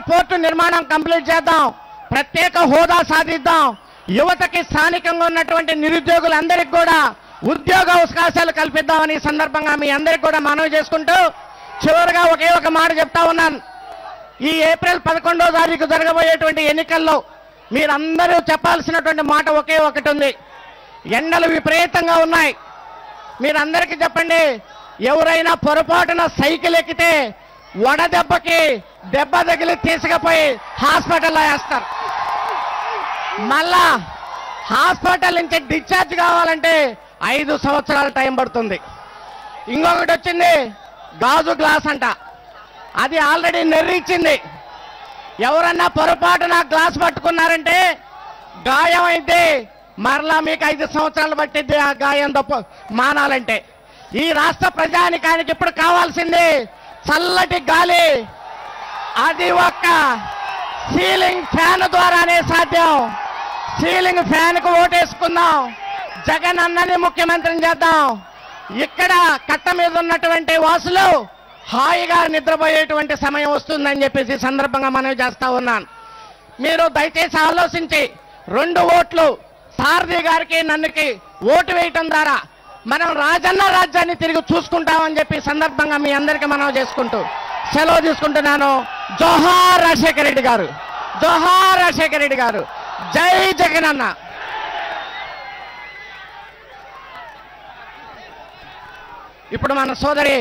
Port నిర్మాణం complete చేద్దాం, ప్రత్యేక హోదా సాధిద్దాం, యువతకి స్థానికంగా ఉన్నటువంటి నిరుద్యోగులందరికీ కూడా ఉద్యోగ అవకాశాలు కల్పిద్దామని ఈ సందర్భంగా మీ అందరికీ కూడా మనవి చేసుకుంటూ చివరిగా ఒకే ఒక మాట చెప్తా ఉన్నాను. ఈ ఏప్రిల్ 11వ తారీఖు జరగబోయేటువంటి ఎన్నికల్లో మీరందరూ చెప్పాల్సినటువంటి మాట ఒకే ఒకటి ఉంది. ఎండలు విపరీతంగా ఉన్నాయి. మీరందరికీ చెప్పండి, ఎవరైనా పొరపాటున సైకిల్ ఎక్కితే వడదెబ్బకి దెబ్బ తగిలి తీసుకుపోయి హాస్పిటల్లో వేస్తారు. మళ్ళా హాస్పిటల్ నుంచి డిశ్చార్జ్ కావాలంటే 5 సంవత్సరాల టైం పడుతుంది. ఇంకొకటి వచ్చింది గాజు గ్లాస్ అంట, అది ఆల్రెడీ నెర్రిచ్చింది. ఎవరన్నా పొరపాటున గ్లాస్ పట్టుకున్నారంటే గాయం అయితే మరలా మీకు 5 సంవత్సరాలు పట్టిద్ది ఆ గాయం మానాలంటే. ఈ రాష్ట్ర ప్రజానికానికి ఇప్పుడు కావాల్సింది చల్లటి గాలి, అది ఒక్క సీలింగ్ ఫ్యాన్ ద్వారానే సాధ్యం. సీలింగ్ ఫ్యాన్ కు ఓటేసుకుందాం, జగన్ అన్నని ముఖ్యమంత్రిని చేద్దాం. ఇక్కడ కట్ట మీద ఉన్నటువంటి వాసులు హాయిగా నిద్రపోయేటువంటి సమయం వస్తుందని చెప్పేసి సందర్భంగా మనవి చేస్తా ఉన్నాను. మీరు దయచేసి ఆలోచించి 2 ఓట్లు సారథి గారికి నన్నుకి ఓటు వేయటం ద్వారా మనం రాజన్న రాజ్యాన్ని తిరిగి చూసుకుంటామని చెప్పి సందర్భంగా మీ అందరికీ మనవి చేసుకుంటూ సెలవు తీసుకుంటున్నాను. జోహార్ రాజశేఖర రెడ్డి గారు, జోహార్ రాజశేఖర రెడ్డి గారు, జై జగన్ అన్న. ఇప్పుడు మన సోదరి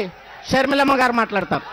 షర్మిలమ్మ గారు మాట్లాడతారు.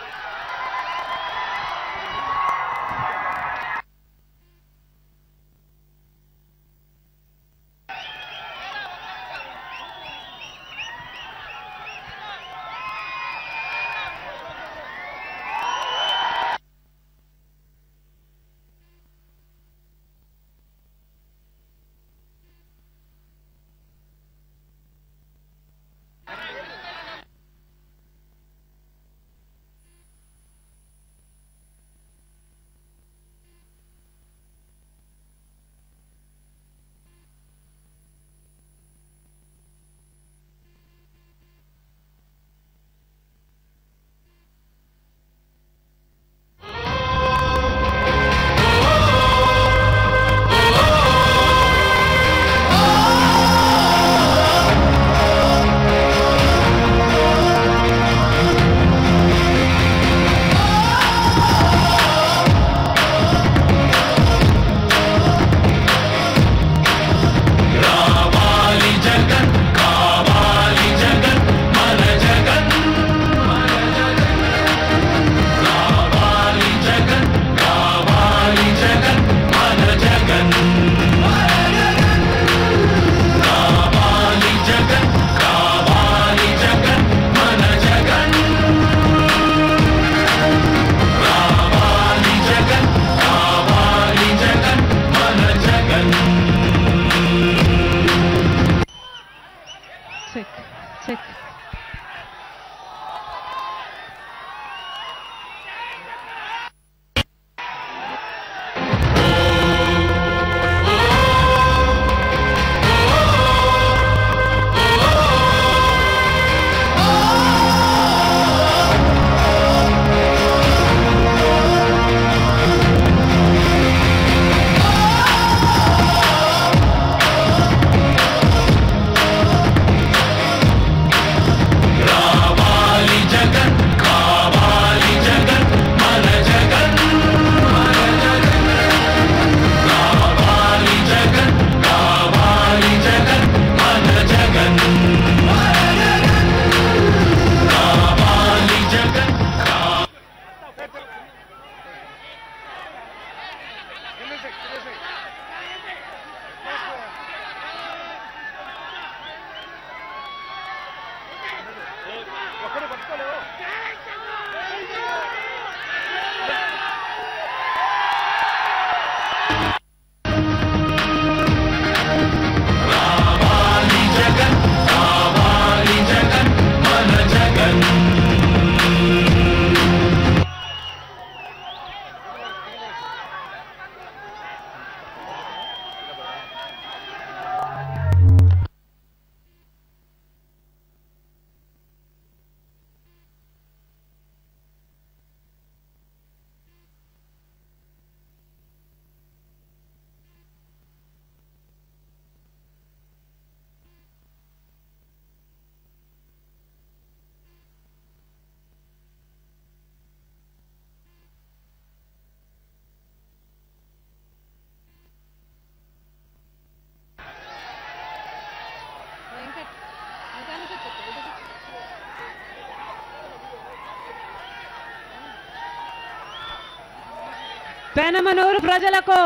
పెనమనూరు ప్రజలకు,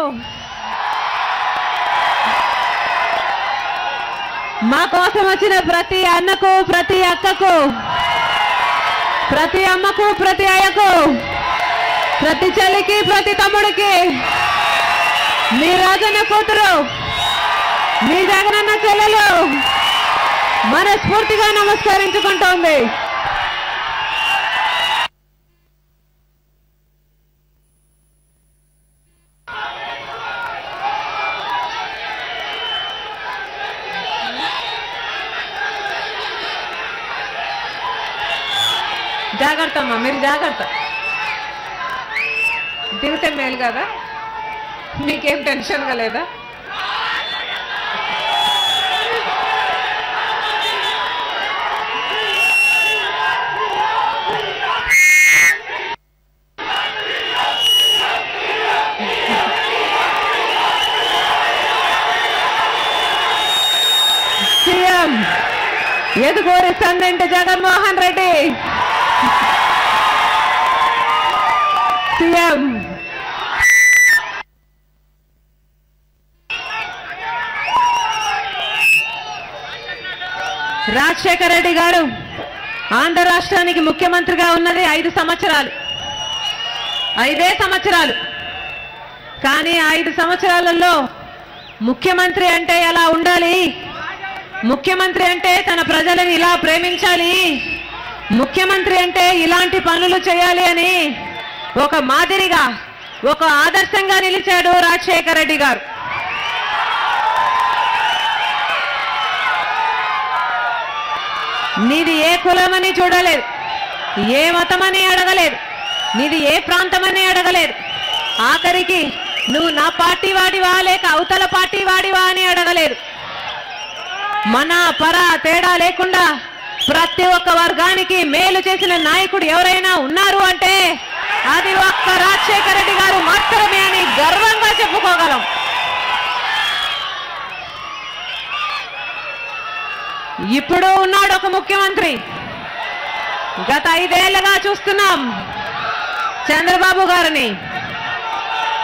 మా కోసం వచ్చిన ప్రతి అన్నకు, ప్రతి అక్కకు, ప్రతి అమ్మకు, ప్రతి అయ్యకు, ప్రతి చెల్లికి, ప్రతి తమ్ముడికి, మీ రాజన్న కూతురు, మీ జగనన్న చెల్లెలు మనస్ఫూర్తిగా నమస్కరించుకుంటోంది. జాగ్రత్త అమ్మా, మీరు జాగ్రత్త. దిగితే మేలు కదా, మీకేం టెన్షన్గా లేదా? సీఎం ఎదుగూరి సందెంటి జగన్మోహన్ రెడ్డి, సీఎం రాజశేఖర రెడ్డి గారు ఆంధ్ర రాష్ట్రానికి ముఖ్యమంత్రిగా ఉన్నది 5 సంవత్సరాలు, 5 సంవత్సరాలు. కానీ 5 సంవత్సరాలలో ముఖ్యమంత్రి అంటే ఎలా ఉండాలి, ముఖ్యమంత్రి అంటే తన ప్రజలను ఇలా ప్రేమించాలి, ముఖ్యమంత్రి అంటే ఇలాంటి పనులు చేయాలి అని ఒక మాదిరిగా, ఒక ఆదర్శంగా నిలిచాడు రాజశేఖర రెడ్డి గారు. నీది ఏ కులమని చూడలేదు, ఏ మతమని అడగలేదు, నీది ఏ ప్రాంతమని అడగలేదు, ఆఖరికి నువ్వు నా పార్టీ వాడివా లేక అవతల పార్టీ వాడివా అని అడగలేదు. మన పర తేడా లేకుండా ప్రతి ఒక్క వర్గానికి మేలు చేసిన నాయకుడు ఎవరైనా ఉన్నారు అంటే అది ఒక్క రాజశేఖర రెడ్డి గారు మాత్రమే అని గర్వంగా చెప్పుకోగలం. ఇప్పుడు ఉన్నాడు ఒక ముఖ్యమంత్రి, గత 5 ఏళ్లుగా చూస్తున్నాం చంద్రబాబు గారిని.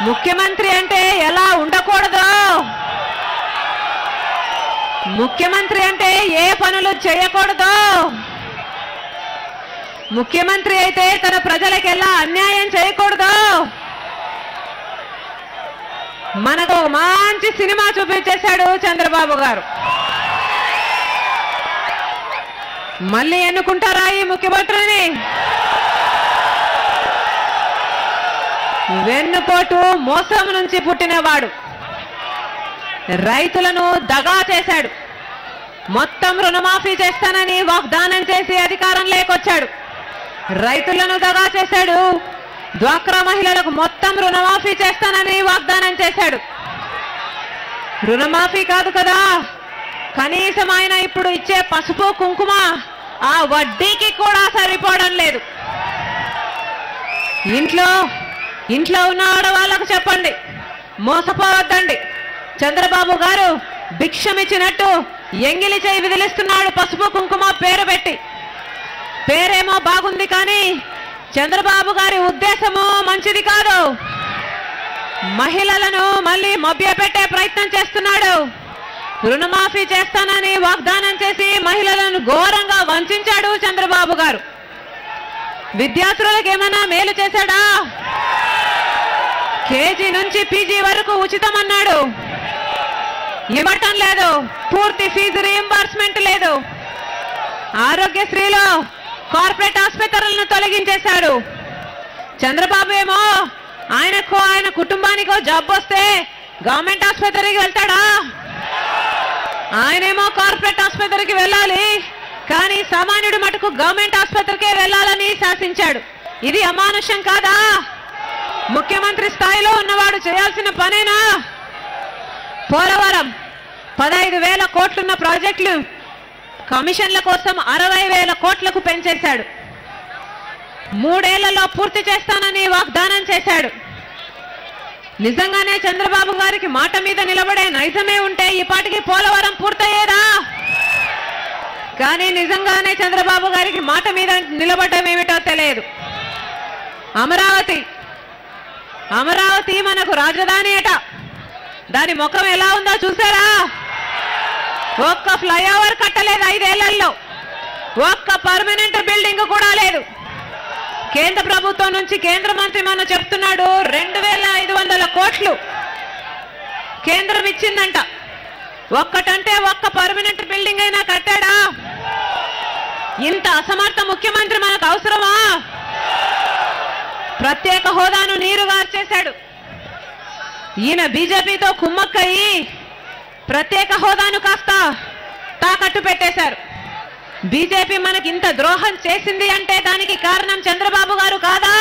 ముఖ్యమంత్రి అంటే ఎలా ఉండకూడదు, ముఖ్యమంత్రి అంటే ఏ పనులు చేయకూడదు, ముఖ్యమంత్రి అయితే తన ప్రజలకు ఎలా అన్యాయం చేయకూడదు, మనకు మంచి సినిమా చూపించేశాడు చంద్రబాబు గారు. మళ్ళీ ఎన్నుకుంటారా ఈ ముఖ్యమంత్రిని? వెన్నుపోటు మోసం నుంచి పుట్టినవాడు, రైతులను దగా చేశాడు, మొత్తం రుణమాఫీ చేస్తానని వాగ్దానం చేసి అధికారం లేకొచ్చాడు, రైతులను దగా చేశాడు, డ్వాక్రా మహిళలకు మొత్తం రుణమాఫీ చేస్తానని వాగ్దానం చేశాడు. రుణమాఫీ కాదు కదా, కనీసం ఆయన ఇప్పుడు ఇచ్చే పసుపు కుంకుమ ఆ వడ్డీకి కూడా సరిపోవడం లేదు. ఇంట్లో ఉన్న ఆడవాళ్లకు చెప్పండి, మోసపోవద్దండి. చంద్రబాబు గారు భిక్షమిచ్చినట్టు ఎంగిలి చేయి విదిలిస్తున్నాడు పసుపు కుంకుమ పేరు పెట్టి. పేరేమో బాగుంది కానీ చంద్రబాబు గారి ఉద్దేశము మంచిది కాదు. మహిళలను మళ్ళీ మభ్యపెట్టే ప్రయత్నం చేస్తున్నాడు. రుణమాఫీ చేస్తానని వాగ్దానం చేసి మహిళలను ఘోరంగా వంచాడు చంద్రబాబు గారు. విద్యార్థులకు ఏమైనా మేలు చేశాడా? కేజీ నుంచి పీజీ వరకు ఉచితమన్నాడు, ఇవ్వటం లేదు. పూర్తి ఫీజు రీయింబర్స్మెంట్ లేదు. ఆరోగ్యశ్రీలో కార్పొరేట్ ఆసుపత్రులను తొలగించేశాడు. చంద్రబాబు ఏమో ఆయనకో ఆయన కుటుంబానికో జబ్బు వస్తే గవర్నమెంట్ ఆసుపత్రికి వెళ్తాడా? ఆయనేమో కార్పొరేట్ ఆసుపత్రికి వెళ్ళాలి, కానీ సామాన్యుడు మటుకు గవర్నమెంట్ ఆసుపత్రికే వెళ్ళాలని శాసించాడు. ఇది అమానుషం కాదా? ముఖ్యమంత్రి స్థాయిలో ఉన్నవాడు చేయాల్సిన పనేనా? పోలవరం 15,000 కోట్లున్న ప్రాజెక్టులు కమిషన్ల కోసం 60,000 కోట్లకు పెంచేశాడు. 3 ఏళ్లలో పూర్తి చేస్తానని వాగ్దానం చేశాడు. నిజంగానే చంద్రబాబు గారికి మాట మీద నిలబడే నైజమే ఉంటే ఈ పాటికి పోలవరం పూర్తయ్యేదా? కానీ నిజంగానే చంద్రబాబు గారికి మాట మీద నిలబడడం ఏమిటో తెలియదు. అమరావతి అమరావతి మనకు రాజధాని అట. దాని ముఖం ఎలా ఉందో చూసారా? ఒక్క ఫ్లైఓవర్ కట్టలేదు 5 ఏళ్లలో. ఒక్క పర్మనెంట్ బిల్డింగ్ కూడా లేదు. కేంద్ర ప్రభుత్వం నుంచి కేంద్ర మంత్రి మన చెప్తున్నాడు 2500 కోట్లు కేంద్రం ఇచ్చిందంట. ఒక్కటంటే ఒక్క పర్మనెంట్ బిల్డింగ్ అయినా కట్టాడా? ఇంత అసమర్థ ముఖ్యమంత్రి మనకు అవసరమా? ప్రత్యేక హోదాను నీరుగార్చేశాడు. ఈయన బీజేపీతో కుమ్మక్కయి ప్రత్యేక హోదాను కాస్త తాకట్టు పెట్టేశారు. బీజేపీ మనకి ఇంత ద్రోహం చేసింది అంటే దానికి కారణం చంద్రబాబు గారు కాదా?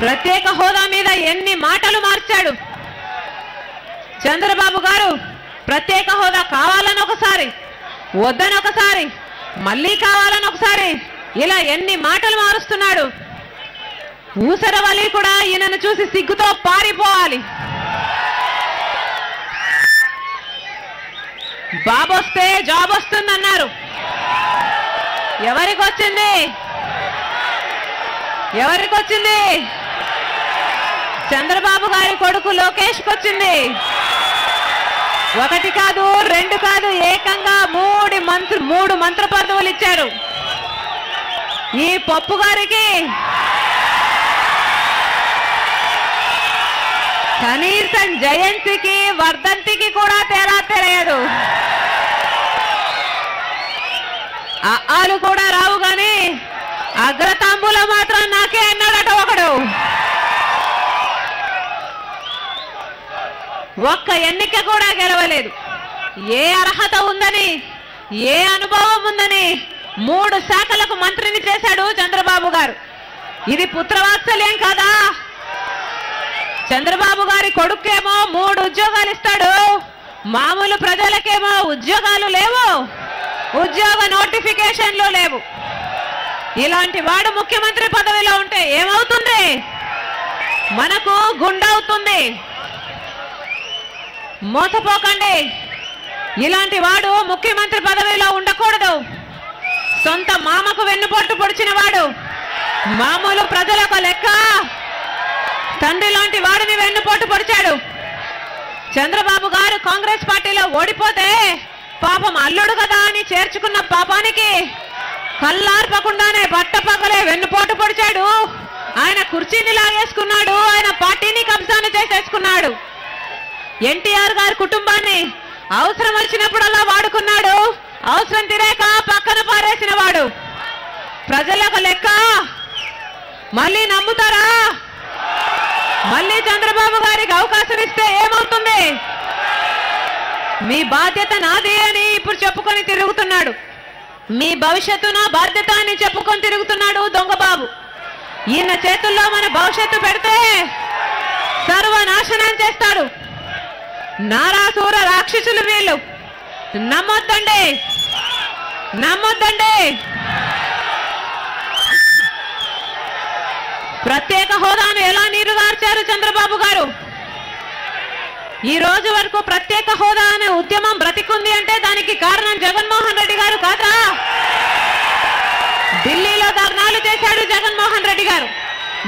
ప్రత్యేక హోదా మీద ఎన్ని మాటలు మార్చాడు చంద్రబాబు గారు. ప్రత్యేక హోదా కావాలని ఒకసారి, వద్దని ఒకసారి, మళ్ళీ కావాలని ఒకసారి, ఇలా ఎన్ని మాటలు మారుస్తున్నాడు. ఊసరవల్లి కూడా ఈయనను చూసి సిగ్గుతో పారిపోవాలి. బాబు వస్తే జాబ్ వస్తుందన్నారు. ఎవరికి వచ్చింది? ఎవరికి వచ్చింది? చంద్రబాబు గారి కొడుకు లోకేష్కి వచ్చింది. 1 కాదు 2 కాదు, ఏకంగా 3 మంత్రి పదవులు ఇచ్చారు. ఈ పప్పు గారికి కనీసం జయంతికి వర్ధంతికి కూడా తేడా తెలియదు. ఆలు కూడా రావు గాని అగ్రతాంబూలం మాత్రం నాకే అన్నాడట ఒకడు. ఒక్క ఎన్నిక కూడా గెలవలేదు. ఏ అర్హత ఉందని, ఏ అనుభవం ఉందని 3 శాఖలకు మంత్రిని చేశాడు చంద్రబాబు గారు. ఇది పుత్రవాత్సల్యం కాదా? చంద్రబాబు గారి కొడుకేమో 3 ఉద్యోగాలు ఇస్తాడు, మామూలు ప్రజలకేమో ఉద్యోగాలు లేవు, ఉద్యోగ నోటిఫికేషన్లు లేవు. ఇలాంటి వాడు ముఖ్యమంత్రి పదవిలో ఉంటే ఏమవుతుంది? మనకు గుండవుతుంది. మోసపోకండి. ఇలాంటి వాడు ముఖ్యమంత్రి పదవిలో ఉండకూడదు. సొంత మామకు వెన్నుపోటు పొడిచిన వాడు మామూలు ప్రజలకు లెక్క. తండ్రి లాంటి వాడిని వెన్నుపోటు పొడిచాడు. చంద్రబాబు గారు కాంగ్రెస్ పార్టీలో ఓడిపోతే పాపం అల్లుడు కదా అని చేర్చుకున్న పాపానికి కళ్ళార్పకుండానే పట్టపగలే వెన్నుపోటు పొడిచాడు. ఆయన కుర్చీని లాగేసుకున్నాడు. ఆయన పార్టీని కబ్జాను చేసేసుకున్నాడు. ఎన్టీఆర్ గారి కుటుంబాన్ని అవసరం వచ్చినప్పుడల్లా వాడుకున్నాడు. అవసరం తిరేక పక్కన పారేసిన వాడు. ప్రజలకు లెక్క. మళ్ళీ నమ్ముతారా? మళ్ళీ చంద్రబాబు గారికి అవకాశం ఇస్తే ఏమవుతుంది? మీ బాధ్యత నాదే అని ఇప్పుడు చెప్పుకొని తిరుగుతున్నాడు. మీ భవిష్యత్తు నా బాధ్యత అని చెప్పుకొని తిరుగుతున్నాడు దొంగబాబు. ఈయన చేతుల్లో మన భవిష్యత్తు పెడితే సర్వనాశనం చేస్తాడు. నారాసూర రాక్షసులు వీళ్ళు. నమ్మొద్దండి, నమ్మొద్దండి. ప్రత్యేక హోదాను ఎలా నీరుగార్చారు చంద్రబాబు గారు? ఈ రోజు వరకు ప్రత్యేక హోదా అనే ఉద్యమం బ్రతికుంది అంటే దానికి కారణం జగన్మోహన్ రెడ్డి గారు కాదా? ఢిల్లీలో ధర్నాలు చేశాడు జగన్మోహన్ రెడ్డి గారు.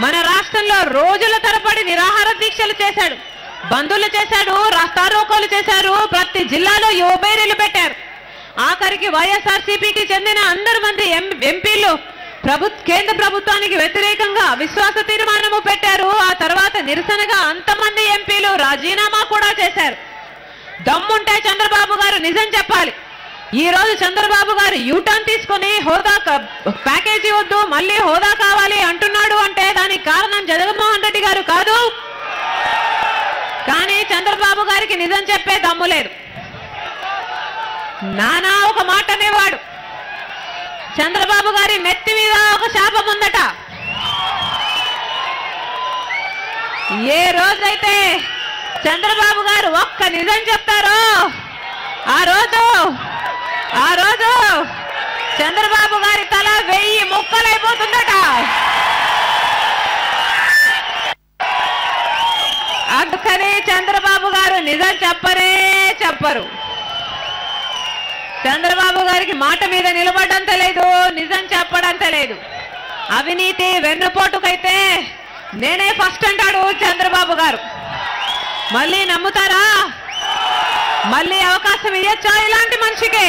మన రాష్ట్రంలో రోజుల తరబడి నిరాహార దీక్షలు చేశాడు, బంధులు చేశాడు, రాస్తారోకోలు చేశారు. ప్రతి జిల్లాలో యువబేరీలు పెట్టారు. ఆఖరికి వైఎస్ఆర్సీపీకి చెందిన అందరు మంది ఎంపీలు కేంద్ర ప్రభుత్వానికి వ్యతిరేకంగా విశ్వాస తీర్మానము పెట్టారు. ఆ తర్వాత నిరసనగా అంతమంది ఎంపీలు రాజీనామా కూడా చేశారు. దమ్ముంటే చంద్రబాబు గారు నిజం చెప్పాలి. ఈ రోజు చంద్రబాబు గారు యూటర్న్ తీసుకుని హోదా ప్యాకేజీ వద్దు మళ్ళీ హోదా కావాలి అంటున్నాడు అంటే దానికి కారణం జగన్మోహన్ రెడ్డి గారు కాదు. కానీ చంద్రబాబు గారికి నిజం చెప్పే దమ్ము లేదు. నానా ఒక మాట అనేవాడు. చంద్రబాబు గారి నెత్తి మీద ఒక శాపం ఉందట. ఏ రోజైతే చంద్రబాబు గారు ఒక్క నిజం చెప్తారో ఆ రోజు చంద్రబాబు గారి తల 1000 ముక్కలైపోతుందట. అందుకని చంద్రబాబు గారు నిజం చెప్పరు. చంద్రబాబు గారికి మాట మీద నిలబడంత లేదు, నిజం చెప్పడంత లేదు. అవినీతి వెన్నుపోటుకైతే నేనే ఫస్ట్ అంటాడు చంద్రబాబు గారు. మళ్ళీ నమ్ముతారా? మళ్ళీ అవకాశం ఇవ్వచ్చా ఇలాంటి మనిషికి?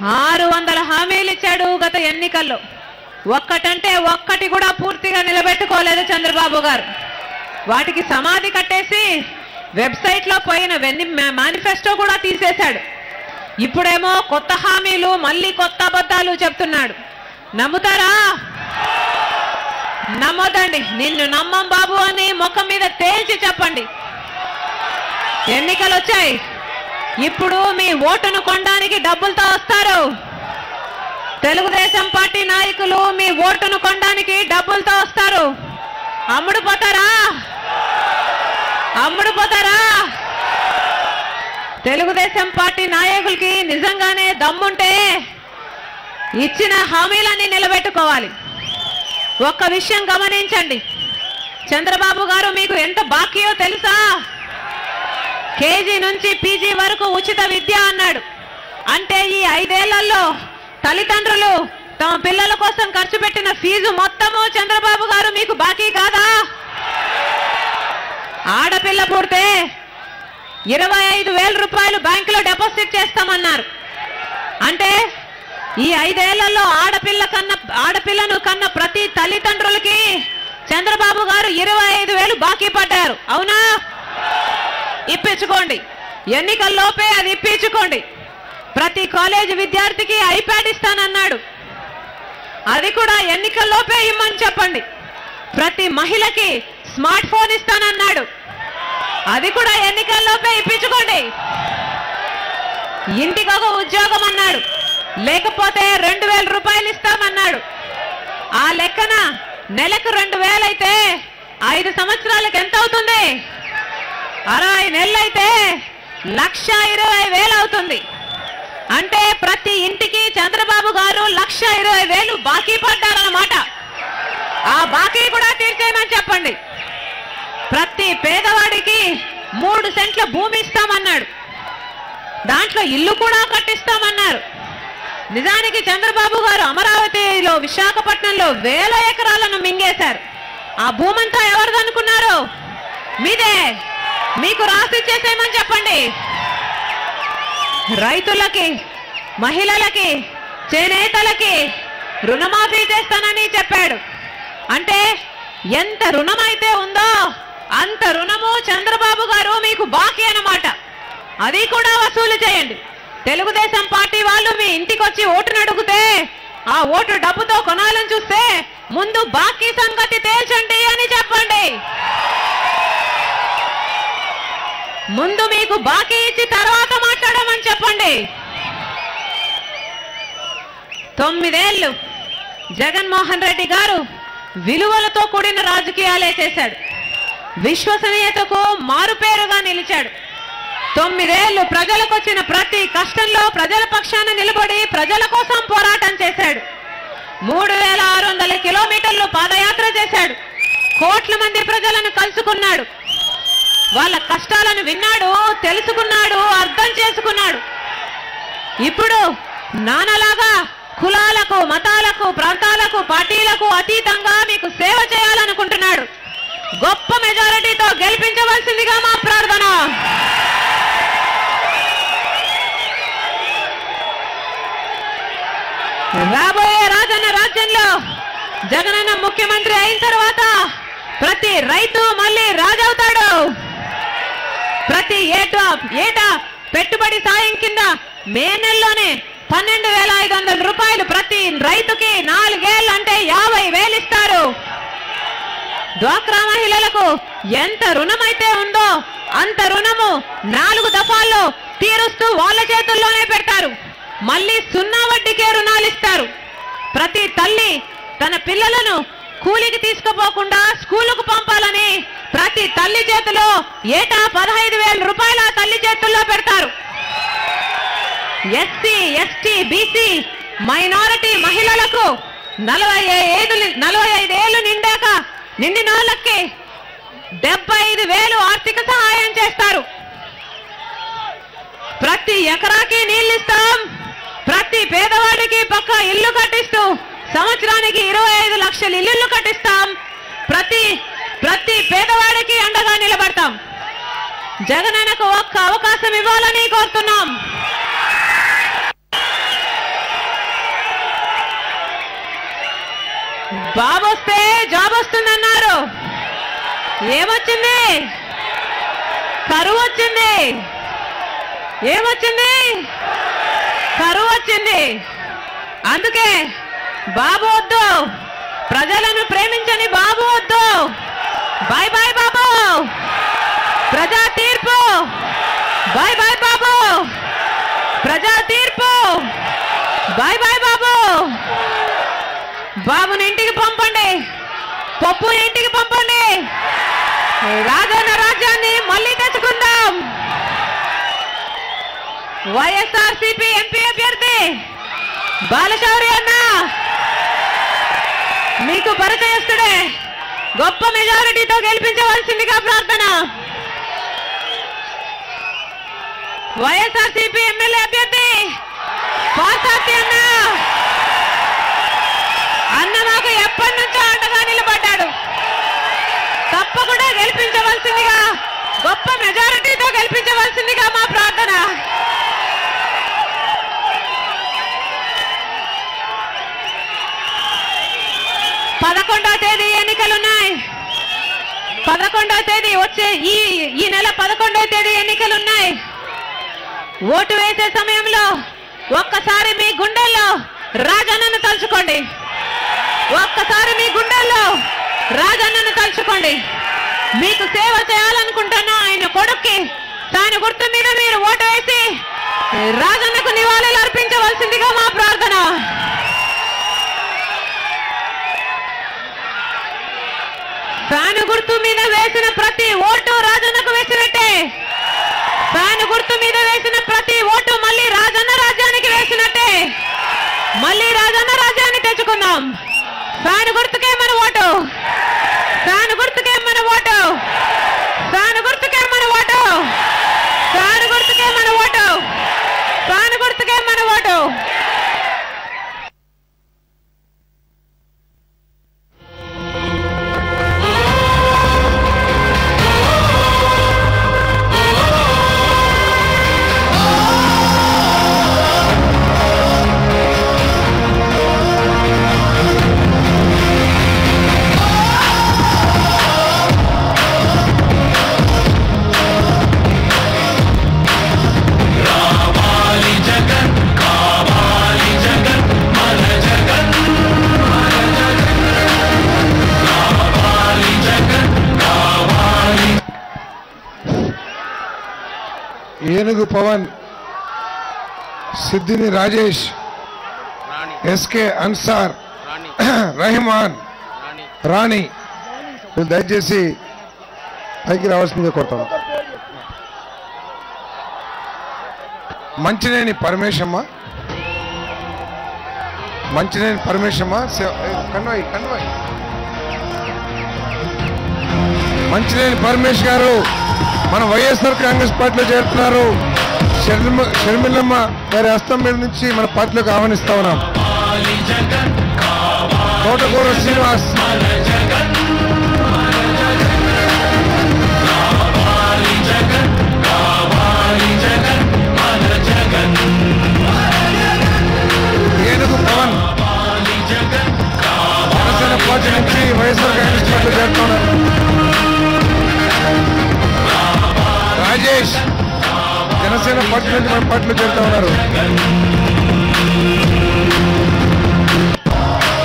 600 హామీలు ఇచ్చాడు గత ఎన్నికల్లో. ఒక్కటంటే ఒక్కటి కూడా పూర్తిగా నిలబెట్టుకోలేదు చంద్రబాబు గారు. వాటికి సమాధి కట్టేసి వెబ్సైట్ లో పోయిన మేనిఫెస్టో కూడా తీసేశాడు. ఇప్పుడేమో కొత్త హామీలు, మళ్ళీ కొత్త అబద్ధాలు చెప్తున్నాడు. నమ్ముతారా? నమ్మొద్దండి. నిన్ను నమ్మం బాబు అని ముఖం మీద తేల్చి చెప్పండి. ఎన్నికలు వచ్చాయి. ఇప్పుడు మీ ఓటును కొనడానికి డబ్బులతో వస్తారు. తెలుగుదేశం పార్టీ నాయకులు మీ ఓటును కొనడానికి డబ్బులతో వస్తారు. అమ్ముడు పోతారా? అమ్ముడు పోతారా? తెలుగుదేశం పార్టీ నాయకులకి నిజంగానే దమ్ముంటే ఇచ్చిన హామీలన్నీ నిలబెట్టుకోవాలి. ఒక్క విషయం గమనించండి. చంద్రబాబు గారు మీకు ఎంత బాకీయో తెలుసా? కేజీ నుంచి పీజీ వరకు ఉచిత విద్య అన్నాడు. అంటే ఈ 5 ఏళ్లలో తల్లిదండ్రులు తమ పిల్లల కోసం ఖర్చు పెట్టిన ఫీజు మొత్తము చంద్రబాబు గారు మీకు బాకీ కాదా? ఆడపిల్ల పుడితే 25,000 రూపాయలు బ్యాంకులో డిపాజిట్ చేస్తామన్నారు. అంటే ఈ 5 ఏళ్లలో ఆడపిల్లను కన్న ప్రతి తల్లిదండ్రులకి చంద్రబాబు గారు 25,000 బాకీ పడ్డారు. అవునా? ఇప్పించుకోండి. ఎన్నికల్లోపే అది ఇప్పించుకోండి. ప్రతి కాలేజీ విద్యార్థికి ఐప్యాడ్ ఇస్తానన్నాడు. అది కూడా ఎన్నికల్లోపే ఇమ్మని చెప్పండి. ప్రతి మహిళకి స్మార్ట్ ఫోన్ ఇస్తానన్నాడు. అది కూడా ఎన్నికల్లోపే ఇప్పించుకోండి. ఇంటికి ఒక ఉద్యోగం అన్నాడు. లేకపోతే 2,000 రూపాయలు ఇస్తామన్నాడు. ఆ లెక్కన నెలకు 2,000 అయితే 5 సంవత్సరాలకు ఎంత అవుతుంది? 60 నెలలైతే 1,20,000 అవుతుంది. అంటే ప్రతి ఇంటికి చంద్రబాబు గారు 1,20,000 బాకీ పడ్డారన్నమాట. ఆ బాకీ కూడా తీర్చేయమని చెప్పండి. ప్రతి పేదవాడికి 3 సెంట్ల భూమి ఇస్తామన్నాడు. దాంట్లో ఇల్లు కూడా కట్టిస్తామన్నారు. నిజానికి చంద్రబాబు గారు అమరావతిలో, విశాఖపట్నంలో 1000 ఎకరాలను మింగేశారు. ఆ భూమంతా ఎవరిదనుకున్నారు? మీదే. మీకు రాసిచ్చేసేమని చెప్పండి. రైతులకి, మహిళలకి, చేనేతలకి రుణమాఫీ చేస్తానని చెప్పాడు. అంటే ఎంత రుణమైతే ఉందో అంత రుణము చంద్రబాబు గారు మీకు బాకీ అన్నమాట. అది కూడా వసూలు చేయండి. తెలుగుదేశం పార్టీ వాళ్ళు మీ ఇంటికి వచ్చి ఓటును అడిగితే ఆ ఓటు డబ్బుతో కొనాలని చూస్తే ముందు బాకీ సంగతి తేల్చండి అని చెప్పండి. ముందు మీకు బాకీ ఇచ్చి తర్వాత మాట్లాడమని చెప్పండి. 9 ఏళ్లు జగన్మోహన్ రెడ్డి గారు విలువలతో కూడిన రాజకీయాలే చేశాడు. విశ్వసనీయతకు మారుపేరుగా నిలిచాడు. 9 ఏళ్లు ప్రజలకు వచ్చిన ప్రతి కష్టంలో ప్రజల పక్షాన నిలబడి ప్రజల కోసం పోరాటం చేశాడు. 3,600 కిలోమీటర్లు పాదయాత్ర చేశాడు. కోట్ల మంది ప్రజలను కలుసుకున్నాడు. వాళ్ళ కష్టాలను విన్నాడు, తెలుసుకున్నాడు, అర్థం చేసుకున్నాడు. ఇప్పుడు నాన్నలాగా కులాలకు, మతాలకు, ప్రాంతాలకు, పార్టీలకు అతీతంగా మీకు సేవ చేయాలనుకుంటున్నాడు. గొప్ప మెజారిటీతో గెలిపించవలసిందిగా మా ప్రార్థన. రాబోయే రాజన్న రాజ్యంలో జగనన్న ముఖ్యమంత్రి అయిన తర్వాత ప్రతి రైతు మళ్ళీ రాజవుతాడు. ప్రతి ఏటా పెట్టుబడి సాయం కింద మే నెలలోనే 12,500 రూపాయలు ప్రతి రైతుకి 4 ఏళ్ళు అంటే 50,000 ఇస్తారు. డ్వాక్రా మహిళలకు ఎంత రుణమైతే ఉందో అంత రుణము 4 దఫాల్లో తీరుస్తూ వాళ్ళ చేతుల్లోనే పెడతారు. మళ్ళీ 0 వడ్డీకే రుణాలు ఇస్తారు. ప్రతి తల్లి తన పిల్లలను కూలికి తీసుకుపోకుండా స్కూలుకు పంపాలని ప్రతి తల్లి చేతిలో ఏటా 15,000 రూపాయల తల్లి చేతుల్లో పెడతారు. ఎస్సీ, ఎస్టీ, బీసీ, మైనారిటీ మహిళలకు 45 ఏళ్లు నిండిన వాళ్ళకి 75,000 ఆర్థిక సహాయం చేస్తారు. ప్రతి ఎకరాకి నీళ్లు ఇస్తాం. ప్రతి పేదవాడికి పక్క ఇల్లు కట్టిస్తూ సంవత్సరానికి 25 లక్షల ఇల్లులు కట్టిస్తాం. ప్రతి పేదవాడికి అండగా నిలబడతాం. జగనన్నకు ఒక్క అవకాశం ఇవ్వాలని కోరుతున్నాం. బాబు వస్తే జాబ్ వస్తుందన్నారు. ఏమొచ్చింది? కరువు వచ్చింది. ఏమొచ్చింది? కరువు వచ్చింది. అందుకే బాబు వద్దు, ప్రజలను ప్రేమించని బాబు వద్దు. బాయ్ బాయ్ బాబు. ప్రజా తీర్పు. బాయ్ బాయ్ బాబు. ప్రజా తీర్పు. బాయ్ బాయ్ బాబు. బాబుని ఇంటికి పంపండి. పప్పు ఇంటికి పంపండి. రాజన్న రాజ్యాన్ని మళ్ళీ తెచ్చుకుందాం. వైఎస్ఆర్సీపీ ఎంపీ అభ్యర్థి బాలశౌరి అన్న మీకు పరిచయస్తుడే. గొప్ప మెజారిటీతో గెలిపించవలసిందిగా ప్రార్థన. వైఎస్ఆర్సీపీ ఎమ్మెల్యే అభ్యర్థి పార్థసారథి అన్న మాకు ఎప్పటి నుంచో అండగా నిలబడ్డాడు. తప్పకుండా గెలిపించవలసిందిగా, గొప్ప మెజారిటీతో గెలిపించవలసిందిగా మా ప్రార్థన. పదకొండవ తేదీ ఎన్నికలున్నాయి. 11వ తేదీ వచ్చే ఈ నెల 11వ తేదీ ఎన్నికలున్నాయి. ఓటు వేసే సమయంలో ఒక్కసారి మీ గుండెల్లో రాజన్నను తలుచుకోండి. ఒక్కసారి మీ గుండెల్లో రాజన్నను తలుచుకోండి. మీకు సేవ చేయాలనుకుంటున్న ఆయన కొడుక్కి తాను గుర్తు మీద మీరు ఓటు వేసి రాజన్నకు నివాళులు అర్పించవలసిందిగా మా ప్రార్థన. ఫ్యాను గుర్తు మీద వేసిన ప్రతి ఓటు రాజన్నకు వేసినట్టే. ఫ్యాను గుర్తు మీద వేసిన ప్రతి ఓటు మళ్ళీ రాజన్న రాజ్యానికి వేసినట్టే. మళ్ళీ రాజన్న రాజ్యాన్ని తెచ్చుకుందాం. ఫ్యాను గుర్తుకే మన ఓటు. ఫ్యాను గుర్తుకే మన ఓటు. ఫ్యాను గుర్తుకే మన ఓటు. ఫ్యాను గుర్తుకే మన ఓటు. ఫ్యాను గుర్తుకే మన ఓటు. ఏనుగు పవన్, సిద్దిని రాజేష్, ఎస్కే అన్సార్, రహమాన్, రాణి దయచేసి పైకి రావాల్సిందిగా కోరుతాను. మంచినేని పరమేశమ్మ, మంచినేని పరమేశమ్మ, కన్వయ్ కన్వయ్ మంచినేని పరమేశ్ గారు మన వైఎస్ఆర్ కాంగ్రెస్ పార్టీలో చేరుతున్నారు. షర్మిలమ్మ గారి హస్తం మీద నుంచి మన పార్టీలోకి ఆహ్వానిస్తా ఉన్నాం. తోటకూర శ్రీనివాస్, ఏనుగు పవన్ జనసేన పార్టీ నుంచి వైఎస్ఆర్ కాంగ్రెస్ పార్టీలో చేరుతున్నారు. రాజేష్ జనసేన పార్టీ నుంచి మన పార్టీలో చేరుతా ఉన్నారు.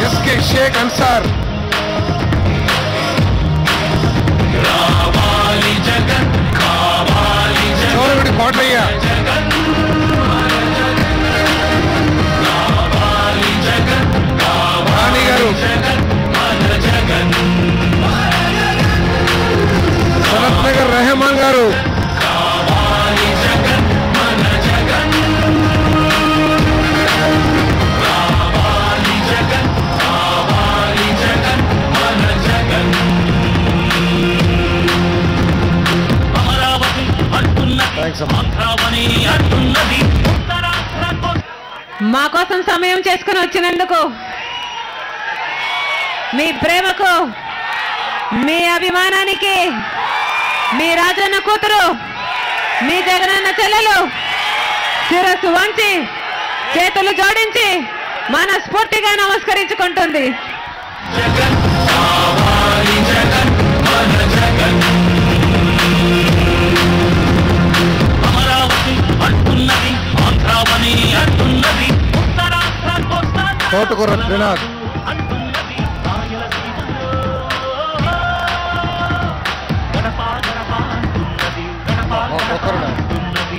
ఎస్కే షేక్ అన్సార్, చౌరగుడి కోటయ్య, రాణి గారు, సనత్ నగర్ రెహమాన్ గారు, మా కోసం సమయం చేసుకుని వచ్చినందుకు మీ ప్రేమకు, మీ అభిమానానికి మీ రాజన్న కూతురు, మీ జగనన్న చెల్లెలు శిరస్సు వంచి చేతులు జోడించి మనస్ఫూర్తిగా నమస్కరించుకుంటుంది. తోటకూర త్రినాథ్,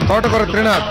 తోటకూర త్రినాథ్,